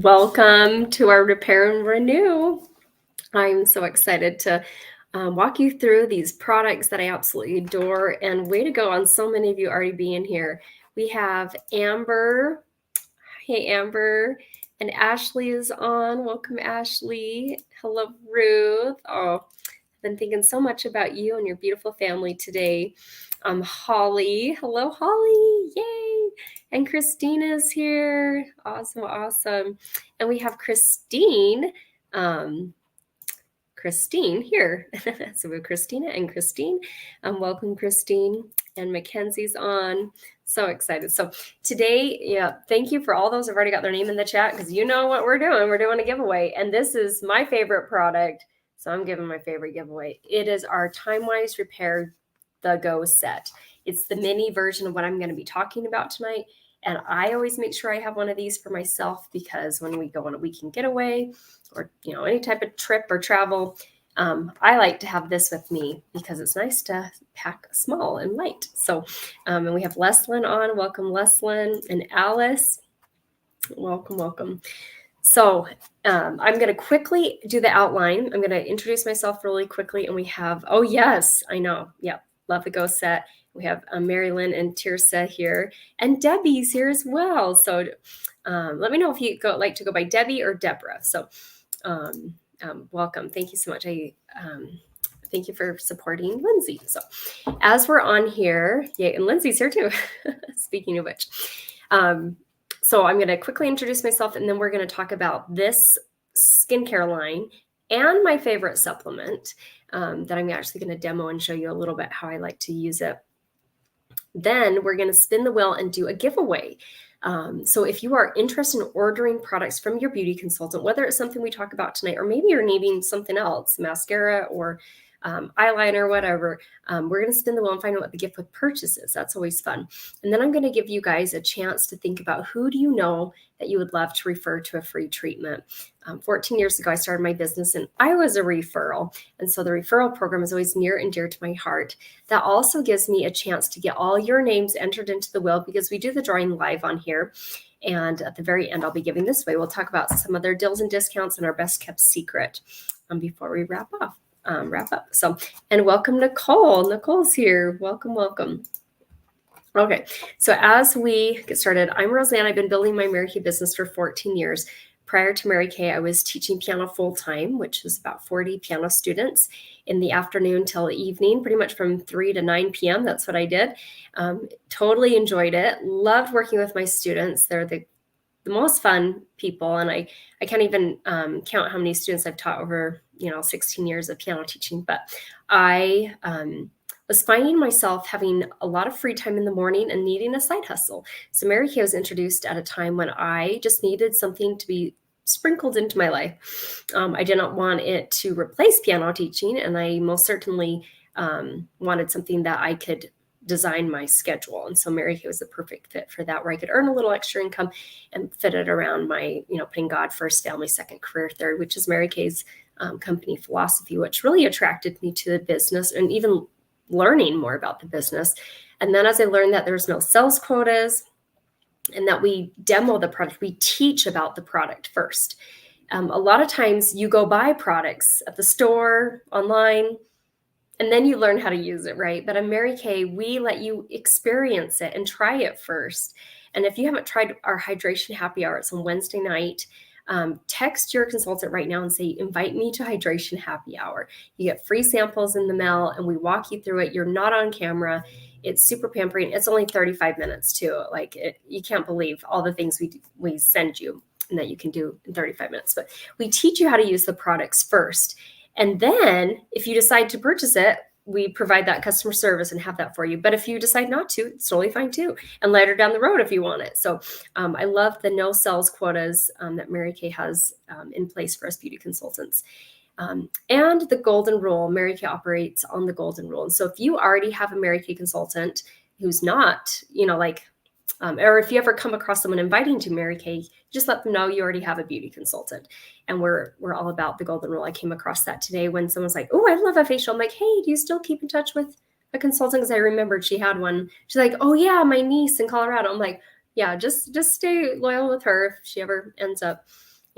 Welcome to our Repair and Renew. I'm so excited to walk you through these products that I absolutely adore, and way to go on so many of you already being here. We have Amber. Hey, Amber. And Ashley is on. Welcome, Ashley. Hello, Ruth. Oh, I've been thinking so much about you and your beautiful family today. Holly. Hello, Holly. Yay. And Christina's here. Awesome, awesome. And we have Christine. Christine here. So we have Christina and Christine. Welcome, Christine. And Mackenzie's on. So excited. So today, thank you for all those who've already got their name in the chat, because you know what we're doing. We're doing a giveaway. And this is my favorite product. So I'm giving my favorite giveaway. It is our TimeWise Repair The Go set. It's the mini version of what I'm going to be talking about tonight. And I always make sure I have one of these for myself, because when we go on a weekend getaway or any type of trip or travel, I like to have this with me because it's nice to pack small and light. So, and we have Leslyn on. Welcome, Leslyn, and Alice. Welcome, welcome. So I'm going to quickly do the outline. I'm going to introduce myself really quickly. And we have, oh yes, I know. Yep. Love the Go set. We have Mary Lynn and Tirsa here, and Debbie's here as well. So let me know if you like to go by Debbie or Deborah. So welcome. Thank you so much. Thank you for supporting Lindsay. So as we're on here, yeah, and Lindsay's here too. Speaking of which, so I'm going to quickly introduce myself, and then we're going to talk about this skincare line and my favorite supplement that I'm actually going to demo and show you a little bit how I like to use it. Then we're going to spin the wheel and do a giveaway. So if you are interested in ordering products from your beauty consultant, whether it's something we talk about tonight, or maybe you're needing something else, mascara or eyeliner, whatever, we're going to spin the wheel and find out what the gift with purchase is. That's always fun. And then I'm going to give you guys a chance to think about who do you know that you would love to refer to a free treatment. 14 years ago, I started my business and I was a referral. And so the referral program is always near and dear to my heart. That also gives me a chance to get all your names entered into the wheel, because we do the drawing live on here. And at the very end, I'll be giving this away. We'll talk about some other deals and discounts and our best kept secret before we wrap up. So, and welcome, Nicole. Nicole's here. Welcome, welcome. Okay, so as we get started, I'm Roseanne. I've been building my Mary Kay business for 14 years. Prior to Mary Kay, I was teaching piano full-time, which is about 40 piano students in the afternoon till evening, pretty much from 3 to 9 p.m. That's what I did. Totally enjoyed it. Loved working with my students. They're the most fun people. And I can't even count how many students I've taught over 16 years of piano teaching. But I was finding myself having a lot of free time in the morning and needing a side hustle. So Mary Kay was introduced at a time when I just needed something to be sprinkled into my life. I did not want it to replace piano teaching, and I most certainly wanted something that I could design my schedule. And so Mary Kay was the perfect fit for that, where I could earn a little extra income and fit it around my, putting God first, family second, career third, which is Mary Kay's company philosophy, which really attracted me to the business and even learning more about the business. And then as I learned that there's no sales quotas and that we demo the product, we teach about the product first. A lot of times you go buy products at the store, online, and then you learn how to use it, right? But at Mary Kay, we let you experience it and try it first. And if you haven't tried our hydration happy hour, it's on Wednesday night. Text your consultant right now and say, invite me to hydration happy hour. You get free samples in the mail and we walk you through it. You're not on camera. It's super pampering. It's only 35 minutes too. You can't believe all the things we send you and that you can do in 35 minutes. But we teach you how to use the products first. And then if you decide to purchase it, we provide that customer service and have that for you. But if you decide not to, it's totally fine too. And later down the road if you want it. So I love the no sales quotas that Mary Kay has in place for us beauty consultants. And the golden rule, Mary Kay operates on the golden rule. And so if you already have a Mary Kay consultant who's not, or if you ever come across someone inviting to Mary Kay, just let them know you already have a beauty consultant. And we're all about the golden rule. I came across that today when someone's like, oh, I love a facial. I'm like, hey, do you still keep in touch with a consultant? Because I remembered she had one. She's like, oh yeah, my niece in Colorado. I'm like, yeah, just stay loyal with her if she ever ends up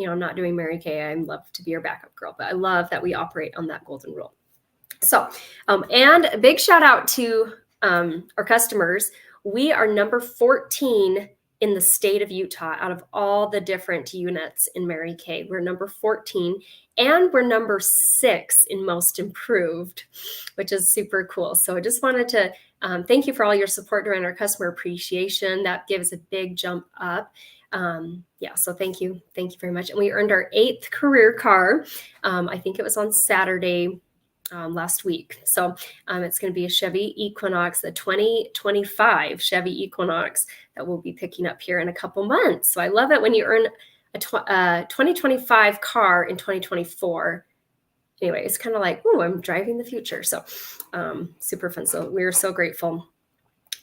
I'm not doing Mary Kay. I love to be your backup girl, but I love that we operate on that golden rule. So, and a big shout out to our customers. We are number 14 in the state of Utah out of all the different units in Mary Kay. We're number 14, and we're number 6 in most improved, which is super cool. So I just wanted to thank you for all your support during our customer appreciation. That gives a big jump up. So thank you very much. And we earned our 8th career car. I think it was on Saturday last week. So it's going to be a Chevy Equinox, the 2025 Chevy Equinox that we'll be picking up here in a couple months. So I love it when you earn a 2025 car in 2024. Anyway, it's kind of like, oh, I'm driving the future. So super fun. So we're so grateful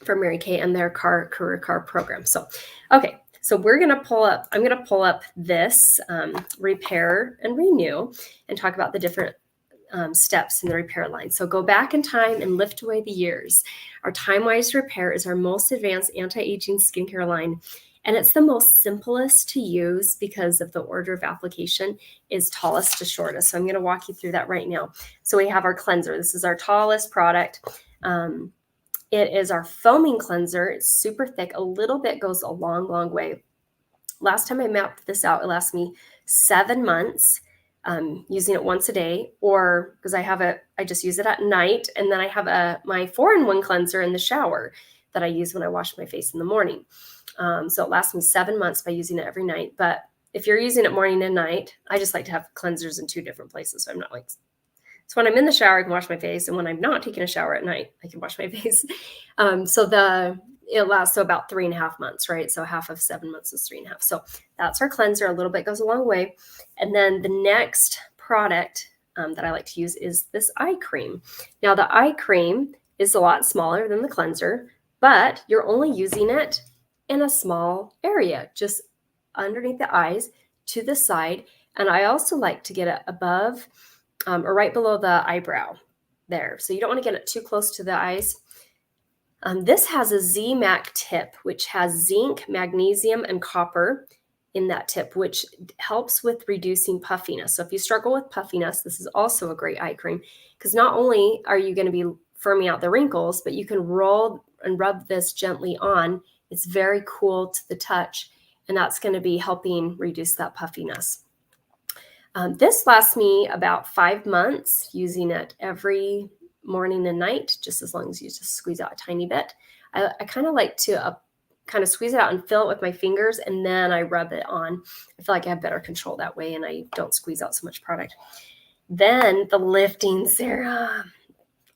for Mary Kay and their career car program. So, okay. So I'm going to pull up this repair and renew and talk about the different steps in the repair line. So go back in time and lift away the years. Our Time-Wise Repair is our most advanced anti-aging skincare line, and it's the most simplest to use because of the order of application is tallest to shortest. So I'm going to walk you through that right now. So we have our cleanser. This is our tallest product. It is our foaming cleanser. It's super thick. A little bit goes a long, long way. Last time I mapped this out, it lasts me 7 months. Using it once a day, or because I just use it at night, and then I have my 4-in-1 cleanser in the shower that I use when I wash my face in the morning. So it lasts me 7 months by using it every night. But if you're using it morning and night, I just like to have cleansers in 2 different places. So I'm not like, so when I'm in the shower, I can wash my face, and when I'm not taking a shower at night, I can wash my face. It lasts about 3.5 months, right? So half of 7 months is 3.5. So that's our cleanser. A little bit goes a long way. And then the next product that I like to use is this eye cream. Now the eye cream is a lot smaller than the cleanser, but you're only using it in a small area, just underneath the eyes to the side. And I also like to get it above or right below the eyebrow there. So you don't want to get it too close to the eyes. This has a ZMAC tip, which has zinc, magnesium, and copper in that tip, which helps with reducing puffiness. So if you struggle with puffiness, this is also a great eye cream because not only are you going to be firming out the wrinkles, but you can roll and rub this gently on. It's very cool to the touch, and that's going to be helping reduce that puffiness. This lasts me about 5 months, using it every morning and night, just as long as you just squeeze out a tiny bit. I kind of like to kind of squeeze it out and fill it with my fingers, and then I rub it on. I feel like I have better control that way, and I don't squeeze out so much product. Then the lifting serum.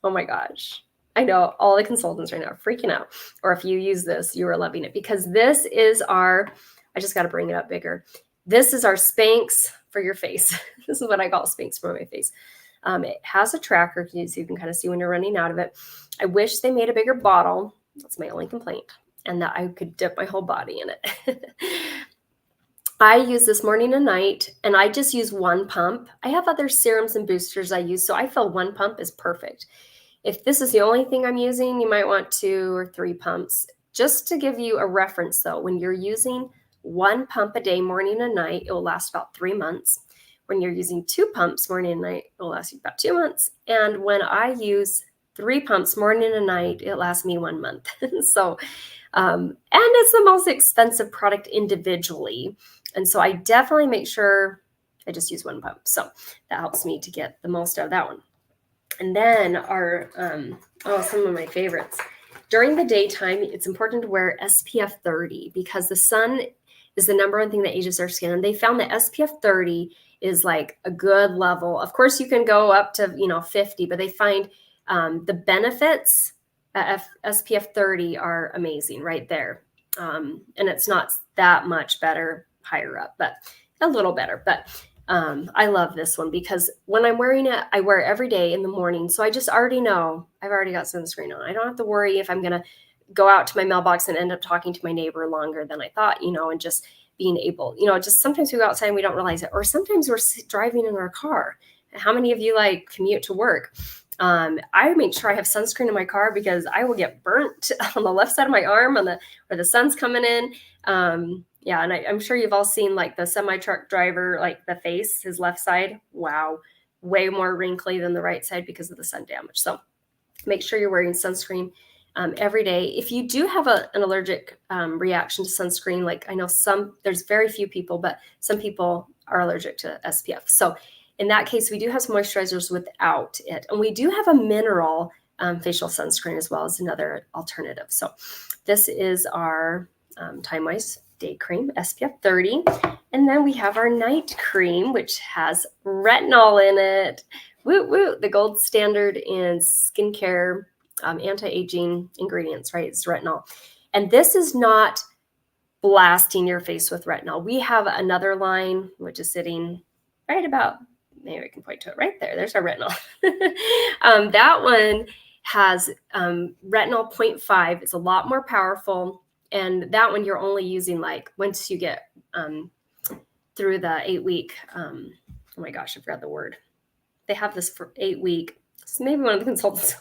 Oh my gosh. I know all the consultants right now are freaking out. Or if you use this, you are loving it, because this is I just got to bring it up bigger. This is our Spanx for your face. This is what I call Spanx for my face. It has a tracker so you can kind of see when you're running out of it. I wish they made a bigger bottle. That's my only complaint. And that I could dip my whole body in it. I use this morning and night, and I just use 1 pump. I have other serums and boosters I use, so I feel 1 pump is perfect. If this is the only thing I'm using, you might want 2 or 3 pumps. Just to give you a reference though, when you're using 1 pump a day, morning and night, it will last about 3 months. When you're using 2 pumps morning and night, it will last you about 2 months. And when I use 3 pumps morning and night, it lasts me 1 month. So, and it's the most expensive product individually. And so I definitely make sure I just use 1 pump. So that helps me to get the most out of that one. And then some of my favorites. During the daytime, it's important to wear SPF 30 because the sun is the number 1 thing that ages our skin. And they found that SPF 30 is like a good level. Of course, you can go up to 50, but they find the benefits at SPF 30 are amazing right there. And it's not that much better higher up, but a little better. But I love this one because when I'm wearing it, I wear it every day in the morning. So I just already know I've already got sunscreen on. I don't have to worry if I'm going to go out to my mailbox and end up talking to my neighbor longer than I thought, and just being able, just sometimes we go outside and we don't realize it. Or sometimes we're driving in our car. How many of you commute to work? I make sure I have sunscreen in my car because I will get burnt on the left side of my arm where the sun's coming in. Yeah, and I'm sure you've all seen like the semi-truck driver, like the face, his left side. Wow, way more wrinkly than the right side because of the sun damage. So make sure you're wearing sunscreen every day. If you do have an allergic reaction to sunscreen, like I know there's very few people, but some people are allergic to SPF. So in that case, we do have some moisturizers without it. And we do have a mineral facial sunscreen as well as another alternative. So this is our Time Wise Day Cream, SPF 30. And then we have our night cream, which has retinol in it. Woo woo, the gold standard in skincare, anti-aging ingredients, right? It's retinol. And this is not blasting your face with retinol. We have another line, which is sitting right about, maybe I can point to it right there. There's our retinol. That one has retinol 0.5. It's a lot more powerful. And that one you're only using like once you get through the 8-week, oh my gosh, I forgot the word. They have this for 8-week. So maybe one of the consultants,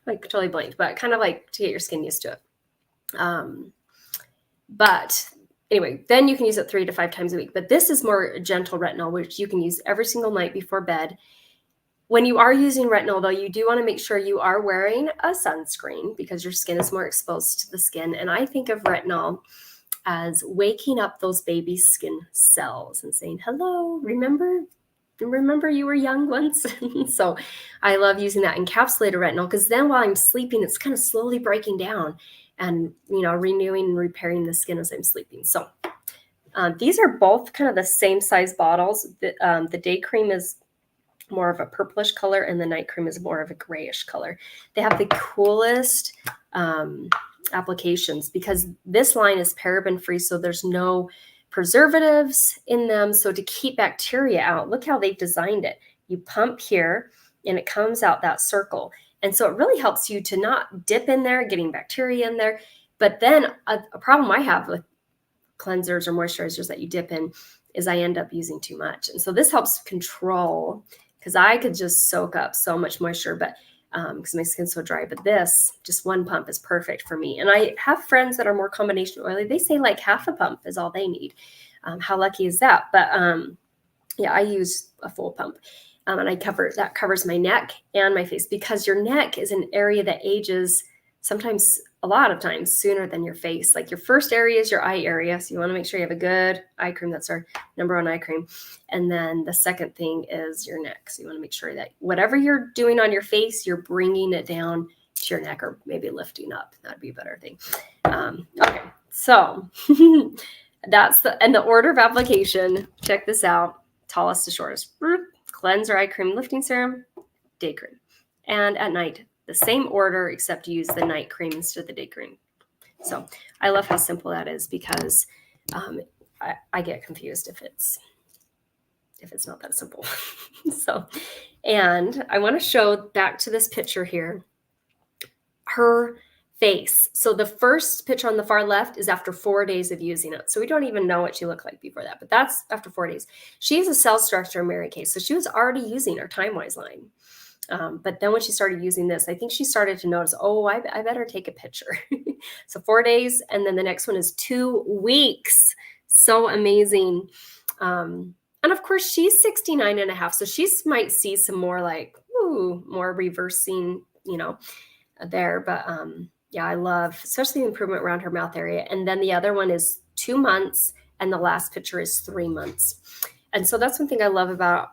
like totally blanked, but kind of like to get your skin used to it. But anyway, then you can use it 3 to 5 times a week. But this is more gentle retinol, which you can use every single night before bed. When you are using retinol, though, you do want to make sure you are wearing a sunscreen because your skin is more exposed to the skin. And I think of retinol as waking up those baby skin cells and saying, hello, remember you were young once? So I love using that encapsulated retinol because then while I'm sleeping, it's kind of slowly breaking down and, renewing and repairing the skin as I'm sleeping. So these are both kind of the same size bottles. The day cream is more of a purplish color and the night cream is more of a grayish color. They have the coolest applications because this line is paraben free, so there's no preservatives in them. So to keep bacteria out, look how they've designed it. You pump here and it comes out that circle. And so it really helps you to not dip in there, getting bacteria in there. But then a problem I have with cleansers or moisturizers that you dip in is I end up using too much. And so this helps control, because I could just soak up so much moisture, but because my skin's so dry, but this, just one pump is perfect for me. And I have friends that are more combination oily. They say like half a pump is all they need. How lucky is that? But yeah, I use a full pump. And that covers my neck and my face because your neck is an area that ages sometimes, a lot of times, sooner than your face. Like your first area is your eye area. So you want to make sure you have a good eye cream. That's our number 1 eye cream. And then the second thing is your neck. So you want to make sure that whatever you're doing on your face, you're bringing it down to your neck or maybe lifting up. That'd be a better thing. Okay. So that's the order of application. Check this out. Tallest to shortest. Cleanser, eye cream, lifting serum, day cream. And at night, the same order, except use the night cream instead of the day cream. So I love how simple that is because I get confused if it's not that simple. So, and I want to show back to this picture here, her face. So the first picture on the far left is after 4 days of using it. So we don't even know what she looked like before that, but that's after 4 days. She's a cell structure Mary Kay. So she was already using her Time Wise line. But then when she started using this, I think she started to notice, I better take a picture. So 4 days. And then the next one is 2 weeks. So amazing. And of course she's 69 and a half. So she might see some more like, more reversing, there. But yeah, I love, especially the improvement around her mouth area. And then the other one is 2 months. And the last picture is 3 months. And so that's one thing I love about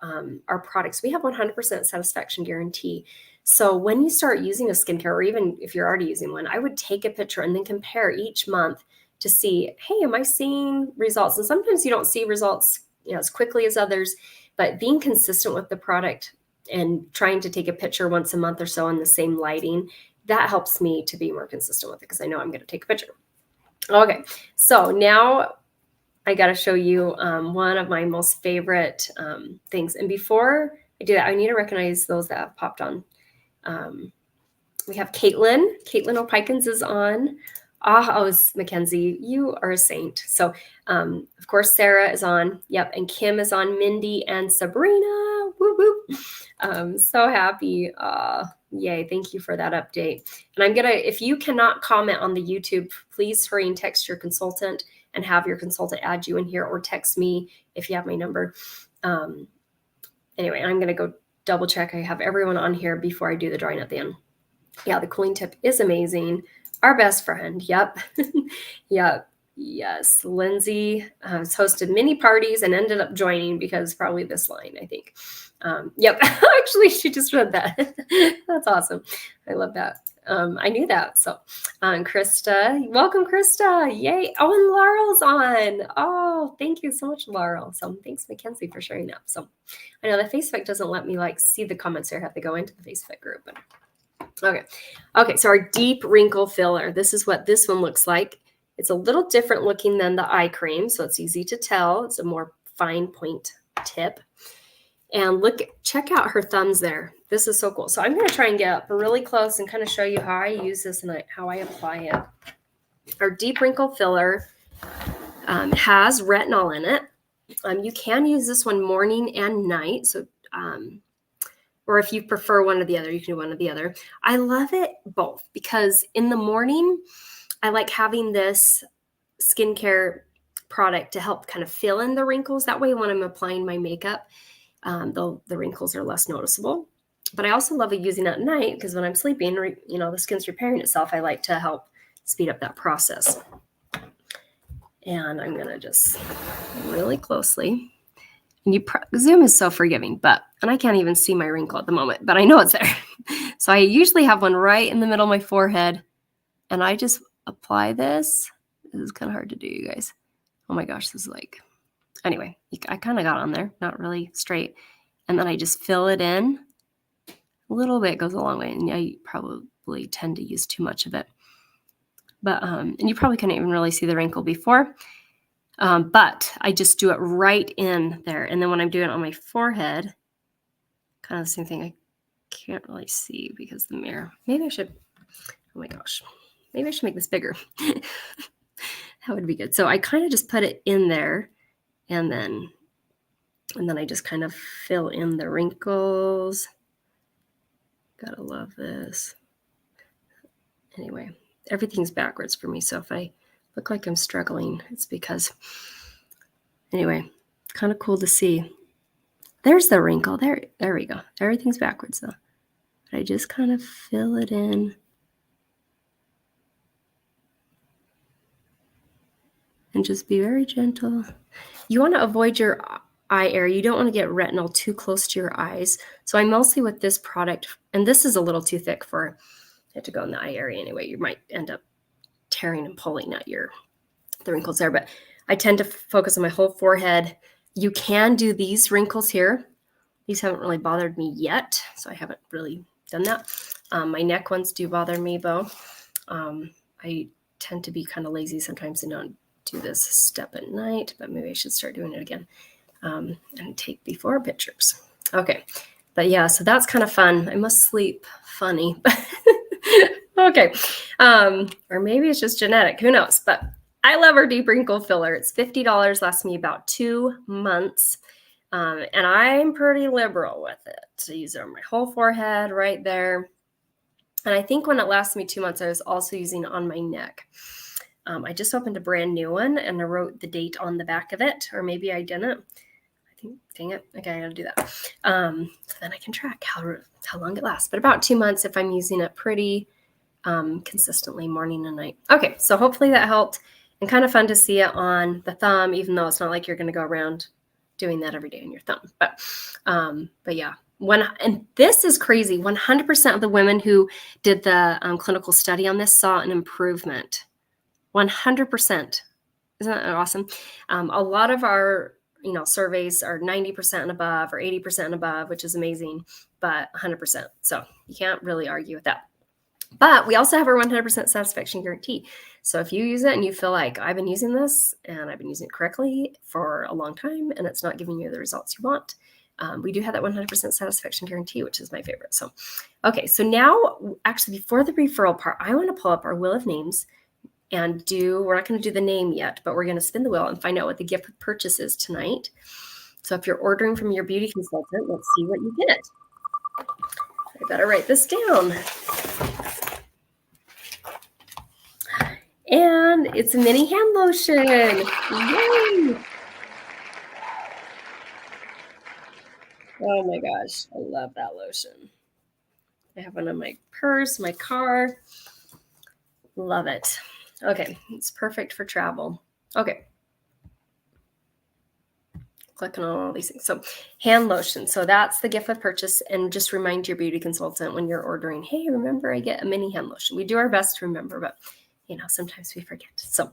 our products. We have 100% satisfaction guarantee. So when you start using a skincare, or even if you're already using one, I would take a picture and then compare each month to see, hey, am I seeing results? And sometimes you don't see results, as quickly as others, but being consistent with the product and trying to take a picture once a month or so in the same lighting, that helps me to be more consistent with it because I know I'm going to take a picture. Okay, so now I got to show you one of my most favorite things. And before I do that, I need to recognize those that have popped on. We have Caitlin. Caitlin O'Pikins is on. Mackenzie, you are a saint. So, of course, Sarah is on. Yep. And Kim is on. Mindy and Sabrina. Woo woo. So happy. Yay. Thank you for that update. And if you cannot comment on the YouTube, please hurry and text your consultant and have your consultant add you in here, or text me if you have my number. Anyway, I'm going to go double check I have everyone on here before I do the drawing at the end. Yeah, the cooling tip is amazing. Our best friend. Yep. Yep. Yes. Lindsay has hosted many parties and ended up joining because probably this line, I think. Yep. Actually, she just read that. That's awesome. I love that. I knew that. So, Krista, welcome, Krista. Yay. Oh, and Laurel's on. Oh, thank you so much, Laurel. So thanks, Mackenzie, for sharing that. So I know the Facebook doesn't let me see the comments here. I have to go into the Facebook group. But Okay. So our deep wrinkle filler, this is what this one looks like. It's a little different looking than the eye cream, so it's easy to tell. It's a more fine point tip. And check out her thumbs there. This is so cool. So I'm going to try and get up really close and kind of show you how I use this and how I apply it. Our deep wrinkle filler has retinol in it. You can use this one morning and night. So, or if you prefer one or the other, you can do one or the other. I love it both because in the morning, I like having this skincare product to help kind of fill in the wrinkles. That way, when I'm applying my makeup, the wrinkles are less noticeable. But I also love using it at night because when I'm sleeping, the skin's repairing itself. I like to help speed up that process. And I'm going to just really closely. And Zoom is so forgiving, and I can't even see my wrinkle at the moment, but I know it's there. So I usually have one right in the middle of my forehead, and I just apply this. This is kind of hard to do, you guys. Oh my gosh, this is anyway, I kind of got on there, not really straight. And then I just fill it in. A little bit goes a long way, and I probably tend to use too much of it. But, and you probably couldn't even really see the wrinkle before. But I just do it right in there. And then when I'm doing it on my forehead, kind of the same thing. I can't really see because the mirror. Maybe I should, oh my gosh, maybe I should make this bigger. That would be good. So I kind of just put it in there and then I just kind of fill in the wrinkles. Gotta love this. Anyway, everything's backwards for me. So if I look like I'm struggling, it's because, anyway, kind of cool to see. There's the wrinkle. There we go. Everything's backwards though. But I just kind of fill it in. And just be very gentle. You want to avoid your eye area. You don't want to get retinol too close to your eyes. So I mostly with this product, and this is a little too thick for it to go in the eye area anyway. You might end up tearing and pulling at the wrinkles there, but I tend to focus on my whole forehead. You can do these wrinkles here. These haven't really bothered me yet, so I haven't really done that. My neck ones do bother me though. I tend to be kind of lazy sometimes and don't do this step at night, but maybe I should start doing it again and take before pictures. Okay, but yeah, so that's kind of fun. I must sleep funny. Okay, or maybe it's just genetic, who knows, but I love our deep wrinkle filler. It's $50, lasts me about 2 months, and I'm pretty liberal with it. So I use it on my whole forehead right there, and I think when it lasted me 2 months, I was also using it on my neck. I just opened a brand new one, and I wrote the date on the back of it, or maybe I didn't. I think, dang it, okay, I gotta do that. So then I can track how long it lasts, but about 2 months if I'm using it pretty consistently morning and night. Okay, so hopefully that helped, and kind of fun to see it on the thumb, even though it's not like you're going to go around doing that every day on your thumb. But yeah, and this is crazy. 100% of the women who did the clinical study on this saw an improvement. 100%. Isn't that awesome? A lot of our surveys are 90% and above or 80% and above, which is amazing, but 100%. So you can't really argue with that. But we also have our 100% satisfaction guarantee. So if you use it and you feel like I've been using this and I've been using it correctly for a long time and it's not giving you the results you want, we do have that 100% satisfaction guarantee, which is my favorite. So, okay. So now actually before the referral part, I want to pull up our wheel of names and we're not going to do the name yet, but we're going to spin the wheel and find out what the gift purchase is tonight. So if you're ordering from your beauty consultant, let's see what you get. I better write this down. And it's a mini hand lotion. Yay! Oh my gosh, I love that lotion. I have one in my purse, my car. Love it. Okay, it's perfect for travel. Okay, clicking on all these things. So, hand lotion. So that's the gift of purchase. And just remind your beauty consultant when you're ordering, hey, remember I get a mini hand lotion. We do our best to remember, but sometimes we forget. So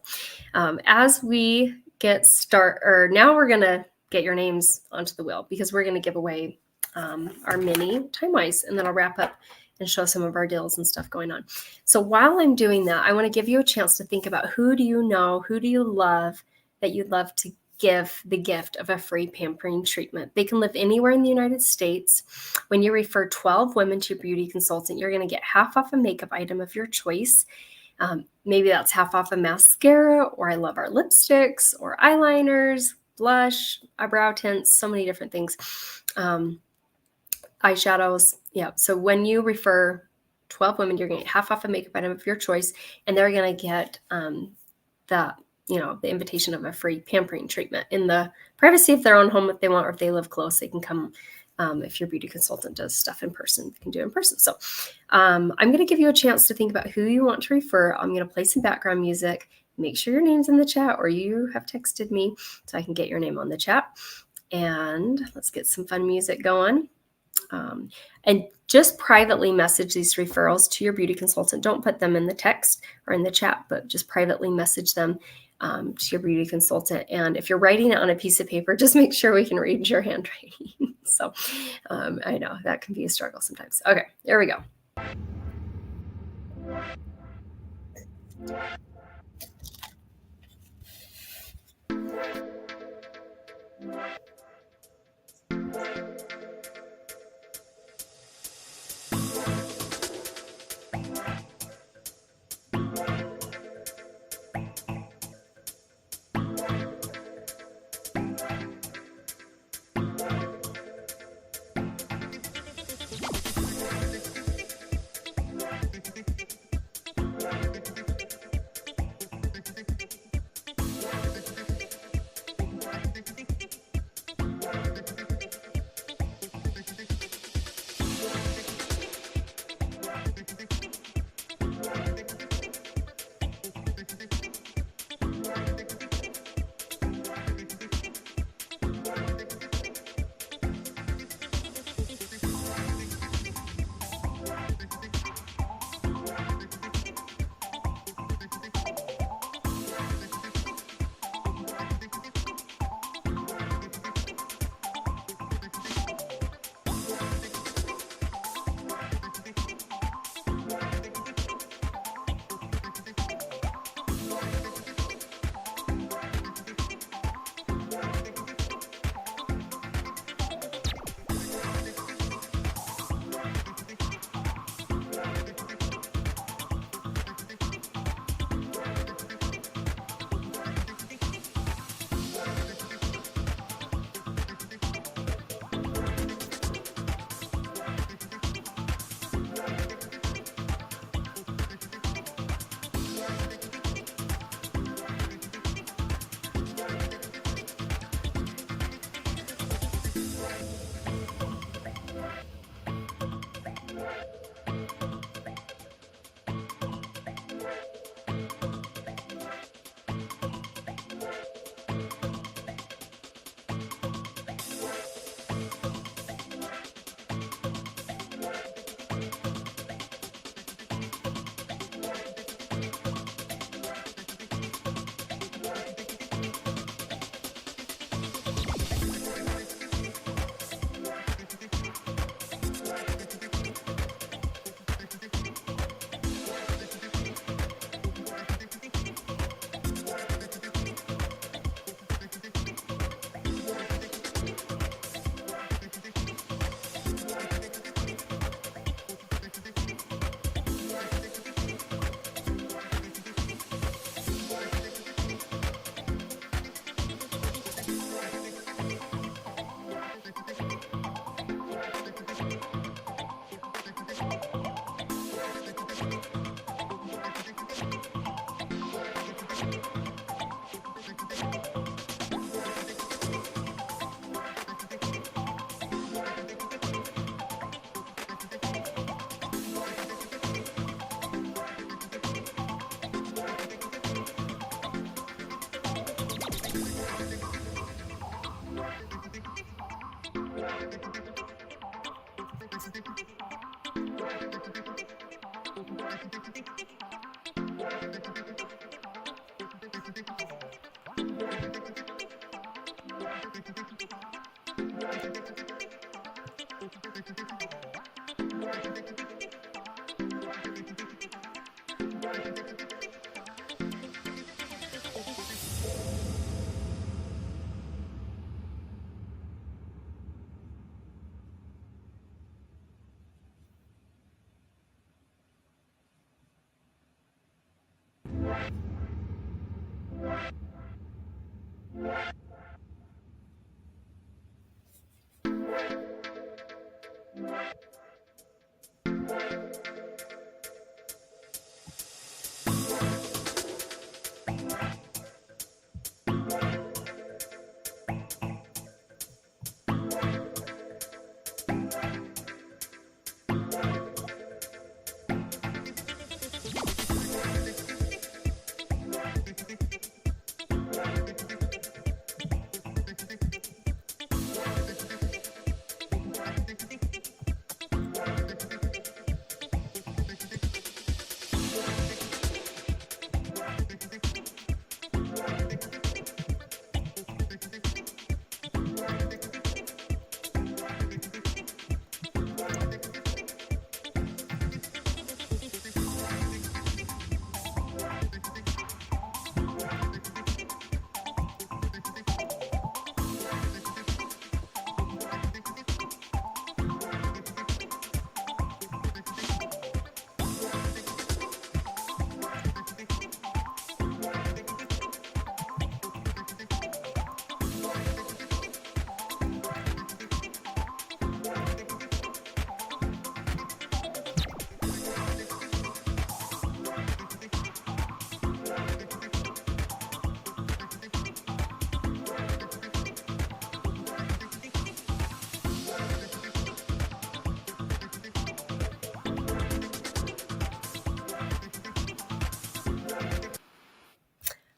as we now we're going to get your names onto the wheel because we're going to give away our mini Time Wise, and then I'll wrap up and show some of our deals and stuff going on. So while I'm doing that, I want to give you a chance to think about who do you know, who do you love that you'd love to give the gift of a free pampering treatment. They can live anywhere in the United States. When you refer 12 women to your beauty consultant, you're going to get half off a makeup item of your choice. Maybe that's half off a mascara, or I love our lipsticks or eyeliners, blush, eyebrow tints, so many different things. Eyeshadows. Yeah. So when you refer 12 women, you're going to get half off a makeup item of your choice, and they're going to get the invitation of a free pampering treatment in the privacy of their own home if they want, or if they live close, they can come. If your beauty consultant does stuff in person, they can do it in person. So I'm going to give you a chance to think about who you want to refer. I'm going to play some background music. Make sure your name's in the chat, or you have texted me so I can get your name on the chat. And let's get some fun music going. And just privately message these referrals to your beauty consultant. Don't put them in the text or in the chat, but just privately message them to your beauty consultant. And if you're writing it on a piece of paper, just make sure we can read your handwriting. So I know that can be a struggle sometimes. Okay, there we go.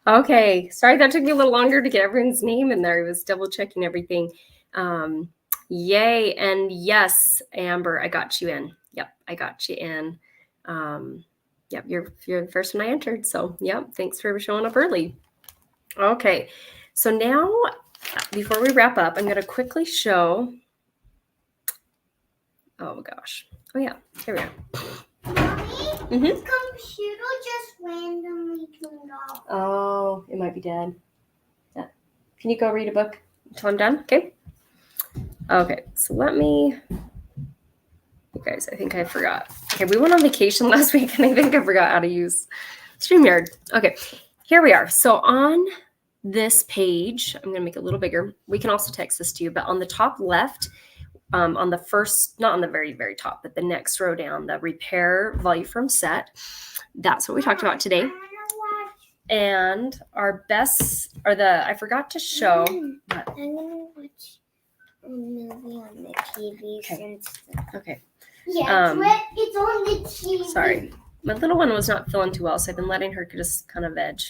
Okay, sorry that took me a little longer to get everyone's name in there. I was double checking everything. Yay, and yes, Amber, I got you in. Yep, I got you in. Yep, you're the first one I entered. So yep, thanks for showing up early. Okay, so now before we wrap up, I'm going to quickly show. Oh gosh. Oh yeah, here we are. Mommy, this computer just randomly turned off. Oh, it might be dead. Yeah. Can you go read a book until I'm done? Okay. Okay, so let me. You guys, I think I forgot. Okay, we went on vacation last week and I think I forgot how to use StreamYard. Okay, here we are. So on this page, I'm going to make it a little bigger. We can also text this to you, but on the top left, on the first, not on the very, very top, but the next row down, the repair volume set. That's what we talked about today. And our best are I forgot to show. I'm going to watch a movie on the TV. Okay. Okay. Yeah, it's on the TV. Sorry. My little one was not feeling too well, so I've been letting her just kind of veg.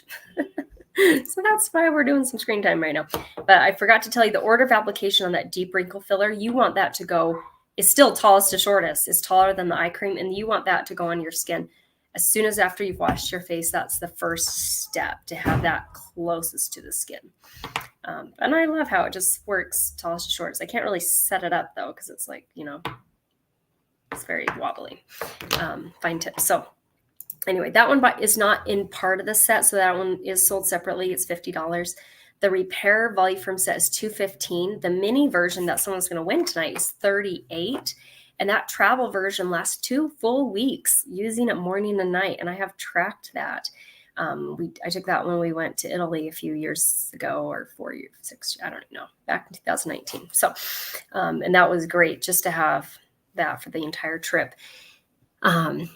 So that's why we're doing some screen time right now. But I forgot to tell you the order of application on that deep wrinkle filler. You want that to go, it's still tallest to shortest. It's taller than the eye cream, and you want that to go on your skin as soon as after you've washed your face. That's the first step, to have that closest to the skin. And I love how it just works tallest to shortest. I can't really set it up though, because it's like, it's very wobbly. Fine tip. So anyway, that one is not in part of the set, so that one is sold separately. It's $50. The repair volume set is $215. The mini version that someone's going to win tonight is $38. And that travel version lasts 2 full weeks, using it morning and night. And I have tracked that. I took that when we went to Italy a few years ago, or 4 years, 6, I don't know, back in 2019. So, and that was great just to have that for the entire trip. And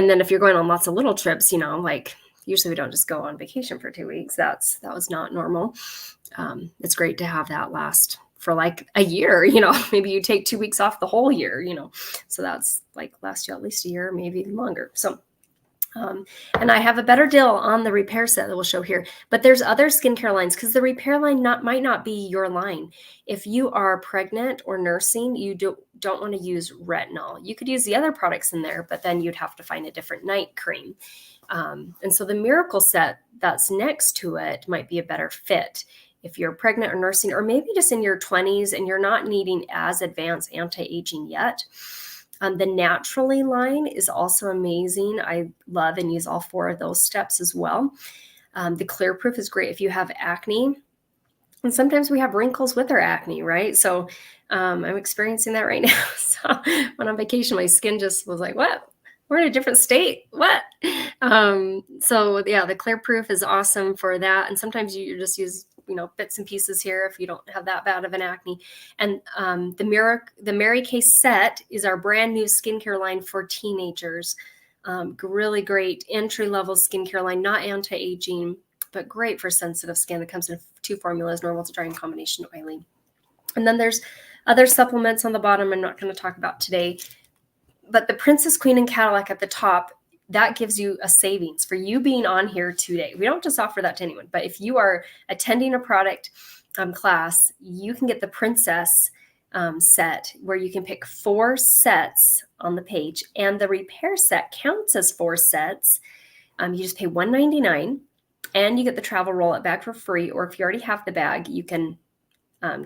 then if you're going on lots of little trips, like usually we don't just go on vacation for 2 weeks. That was not normal. It's great to have that last for like a year, maybe you take 2 weeks off the whole year, so that's like last you at least a year, maybe longer. So, and I have a better deal on the repair set that we'll show here, but there's other skincare lines, because the repair line might not be your line. If you are pregnant or nursing, you don't want to use retinol. You could use the other products in there, but then you'd have to find a different night cream. And so the Miracle set that's next to it might be a better fit. if you're pregnant or nursing, or maybe just in your 20s and you're not needing as advanced anti-aging yet. The Naturally line is also amazing. I love and use all 4 of those steps as well. The Clear Proof is great if you have acne. And sometimes we have wrinkles with our acne, right? So I'm experiencing that right now. So when on vacation, my skin just was like, what? We're in a different state. What? So yeah, the Clear Proof is awesome for that. And sometimes you just use, bits and pieces here if you don't have that bad of an acne. And the Mary Kay set is our brand new skincare line for teenagers. Really great entry-level skincare line, not anti-aging, but great for sensitive skin. It comes in 2 formulas, normal to dry and combination oily. And then there's other supplements on the bottom I'm not going to talk about today. But the Princess, Queen, and Cadillac at the top, that gives you a savings for you being on here today. We don't just offer that to anyone, but if you are attending a product class, you can get the Princess set where you can pick 4 sets on the page, and the repair set counts as 4 sets. You just pay $199, and you get the travel roll-up bag for free. Or if you already have the bag, you can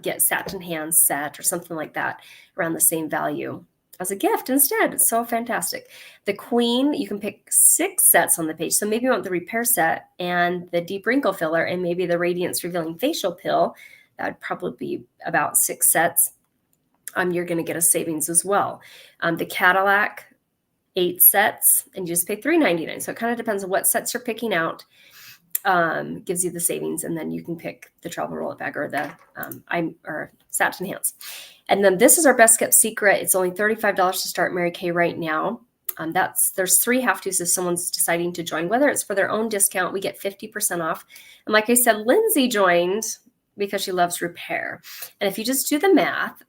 get satin hands set or something like that around the same value as a gift instead. It's so fantastic. The Queen, you can pick 6 sets on the page. So maybe you want the repair set and the deep wrinkle filler and maybe the radiance revealing facial pill. That would probably be about 6 sets. You're going to get a savings as well. The Cadillac, 8 sets, and you just pay $399. So it kind of depends on what sets you're picking out. Gives you the savings, and then you can pick the travel roll-up bag or the or satin hands. And then this is our best kept secret. It's only $35 to start Mary Kay right now. There's 3 have-tos if someone's deciding to join, whether it's for their own discount, we get 50% off. And like I said, Lindsay joined because she loves repair. And if you just do the math,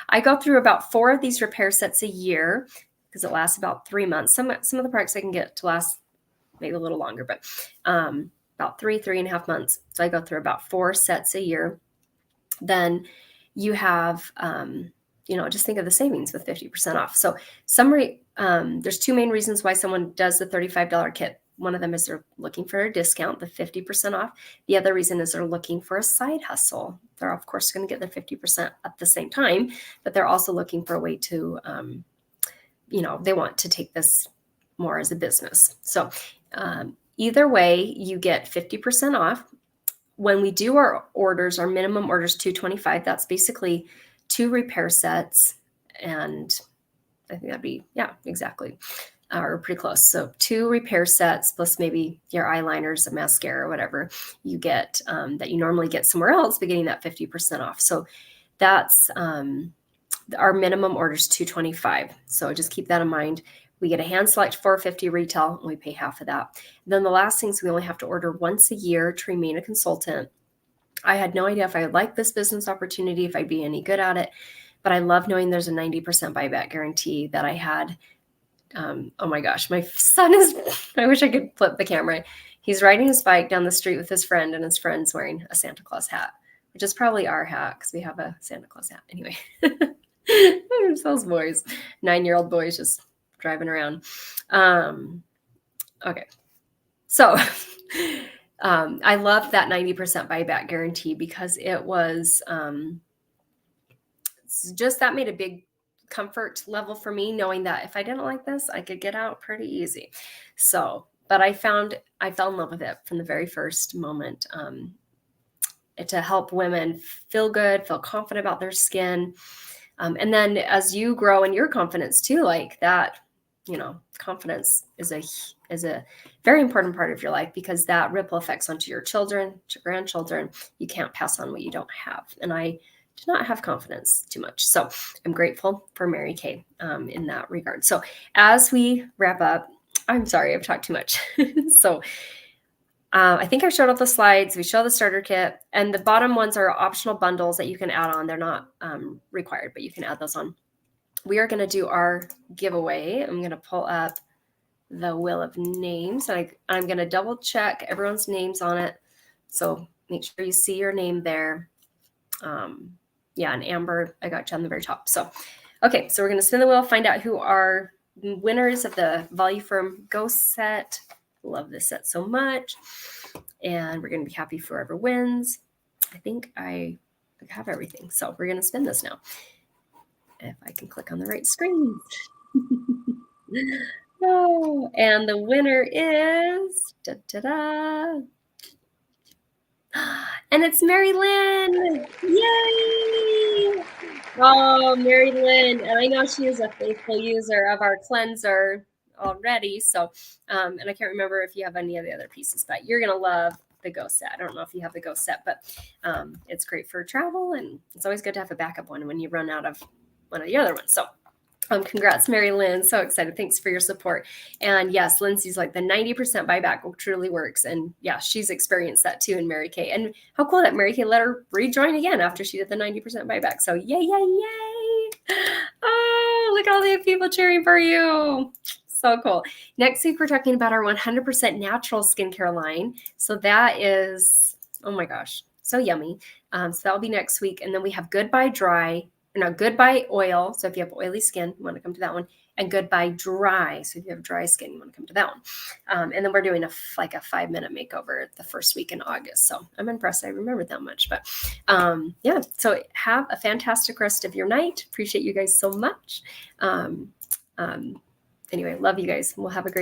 I go through about 4 of these repair sets a year because it lasts about 3 months. Some of the products I can get to last maybe a little longer, but about 3.5 months. So I go through about 4 sets a year. Then you have, just think of the savings with 50% off. So there's 2 main reasons why someone does the $35 kit. One of them is they're looking for a discount, the 50% off. The other reason is they're looking for a side hustle. They're of course going to get their 50% at the same time, but they're also looking for a way to, they want to take this more as a business. So either way, you get 50% off. When we do our orders, our minimum order is $225. That's basically 2 repair sets, and I think that'd be, exactly, or pretty close. So 2 repair sets plus maybe your eyeliners, a mascara, whatever you get that you normally get somewhere else, but getting that 50% off. So that's our minimum order is $225. So just keep that in mind. We get a hand select $450 retail, and we pay half of that. Then the last things, we only have to order once a year to remain a consultant. I had no idea if I would like this business opportunity, if I'd be any good at it, but I love knowing there's a 90% buyback guarantee that I had. Oh my gosh, my son I wish I could flip the camera. He's riding his bike down the street with his friend, and his friend's wearing a Santa Claus hat, which is probably our hat because we have a Santa Claus hat. Anyway, those boys, 9-year-old boys just driving around. Okay. So I love that 90% buyback guarantee because it was just that made a big comfort level for me, knowing that if I didn't like this, I could get out pretty easy. So, but I fell in love with it from the very first moment to help women feel good, feel confident about their skin. And then as you grow in your confidence too, like that, confidence is a very important part of your life because that ripple effects onto your children, your grandchildren. You can't pass on what you don't have. And I do not have confidence too much. So I'm grateful for Mary Kay in that regard. So as we wrap up, I'm sorry, I've talked too much. So I think I showed off the slides. We show the starter kit, and the bottom ones are optional bundles that you can add on. They're not required, but you can add those on. We are going to do our giveaway. I'm going to pull up the wheel of names. I'm going to double check everyone's names on it. So make sure you see your name there. And Amber, I got you on the very top. So, okay. So we're going to spin the wheel, find out who are winners of the Voluform Ghost set. Love this set so much. And we're going to be happy for whoever wins. I think I have everything. So we're going to spin this now. If I can click on the right screen. Oh, and the winner is, da-da-da. And it's Mary Lynn. Yay! Oh, Mary Lynn. And I know she is a faithful user of our cleanser already. So, and I can't remember if you have any of the other pieces, but you're going to love the Ghost set. I don't know if you have the Ghost set, but it's great for travel. And it's always good to have a backup one when you run out of one of the other ones. So, congrats, Mary Lynn. So excited. Thanks for your support. And yes, Lindsay's like the 90% buyback truly works. And yeah, she's experienced that too in Mary Kay. And how cool that Mary Kay let her rejoin again after she did the 90% buyback. So yay, yay, yay. Oh, look at all the people cheering for you. So cool. Next week, we're talking about our 100% natural skincare line. So that is, oh my gosh, so yummy. So that'll be next week. And then we have Goodbye Dry. No, Goodbye Oil. So if you have oily skin, you want to come to that one. And Goodbye Dry. So if you have dry skin, you want to come to that one. And then we're doing a 5-minute makeover the first week in August. So I'm impressed I remembered that much. But yeah, so have a fantastic rest of your night. Appreciate you guys so much. Anyway, love you guys. We'll have a great